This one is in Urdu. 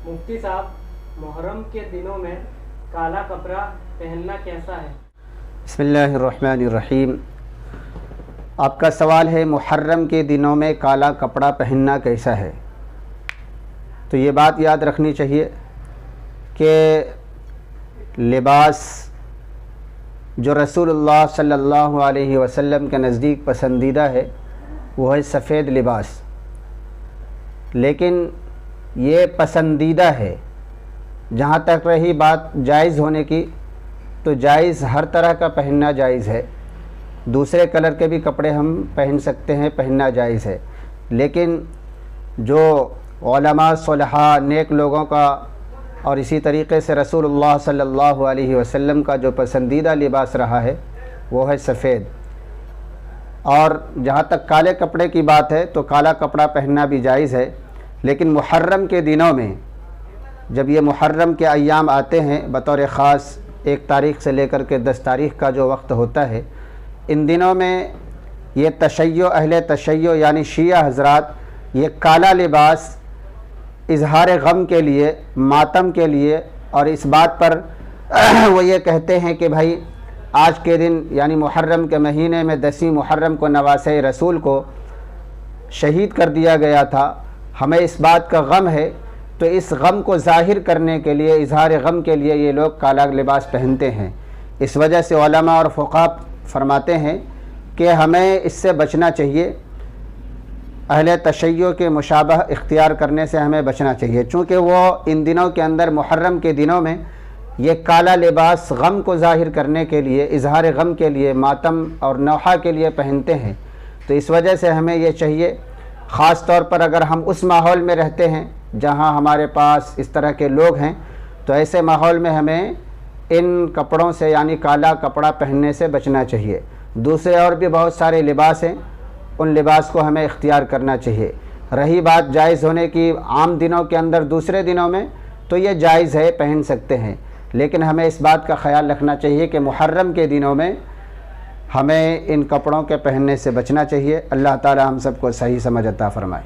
مفتی صاحب، محرم کے دنوں میں کالا کپڑا پہننا کیسا ہے؟ بسم اللہ الرحمن الرحیم۔ آپ کا سوال ہے محرم کے دنوں میں کالا کپڑا پہننا کیسا ہے؟ تو یہ بات یاد رکھنی چاہیے کہ لباس جو رسول اللہ صلی اللہ علیہ وسلم کے نزدیک پسندیدہ ہے وہ ہے سفید لباس، لیکن یہ پسندیدہ ہے۔ جہاں تک رہی بات جائز ہونے کی، تو جائز ہر طرح کا پہننا جائز ہے، دوسرے کلر کے بھی کپڑے ہم پہن سکتے ہیں، پہننا جائز ہے، لیکن جو علماء صلحاء نیک لوگوں کا اور اسی طریقے سے رسول اللہ صلی اللہ علیہ وسلم کا جو پسندیدہ لباس رہا ہے وہ ہے سفید۔ اور جہاں تک کالے کپڑے کی بات ہے تو کالا کپڑا پہننا بھی جائز ہے، لیکن محرم کے دنوں میں جب یہ محرم کے ایام آتے ہیں، بطور خاص 1 تاریخ سے لے کر کے 10 تاریخ کا جو وقت ہوتا ہے، ان دنوں میں یہ تشیع اہل تشیع یعنی شیعہ حضرات یہ کالا لباس اظہار غم کے لیے، ماتم کے لیے، اور اس بات پر وہ یہ کہتے ہیں کہ بھائی آج کے دن یعنی محرم کے مہینے میں 10ویں محرم کو نواسہ رسول کو شہید کر دیا گیا تھا، ہمیں اس بات کا غم ہے، تو اس غم کو ظاہر کرنے کے لیے، اظہار غم کے لیے یہ لوگ کالا لباس پہنتے ہیں۔ اس وجہ سے علماء اور فقہاء فرماتے ہیں کہ ہمیں اس سے بچنا چاہیے، اہل تشیع کے مشابہ اختیار کرنے سے ہمیں بچنا چاہیے، چونکہ وہ ان دنوں کے اندر محرم کے دنوں میں یہ کالا لباس غم کو ظاہر کرنے کے لیے، اظہار غم کے لیے، ماتم اور نوحہ کے لیے پہنتے ہیں۔ تو اس وجہ سے ہمیں یہ چاہیے، خاص طور پر اگر ہم اس ماحول میں رہتے ہیں جہاں ہمارے پاس اس طرح کے لوگ ہیں، تو ایسے ماحول میں ہمیں ان کپڑوں سے یعنی کالا کپڑا پہننے سے بچنا چاہیے۔ دوسرے اور بھی بہت سارے لباس ہیں، ان لباس کو ہمیں اختیار کرنا چاہیے۔ رہی بات جائز ہونے کی عام دنوں کے اندر، دوسرے دنوں میں تو یہ جائز ہے، پہن سکتے ہیں، لیکن ہمیں اس بات کا خیال رکھنا چاہیے کہ محرم کے دنوں میں ہمیں ان کپڑوں کے پہننے سے بچنا چاہیے۔ اللہ تعالی ہم سب کو صحیح سمجھ عطا فرمائے۔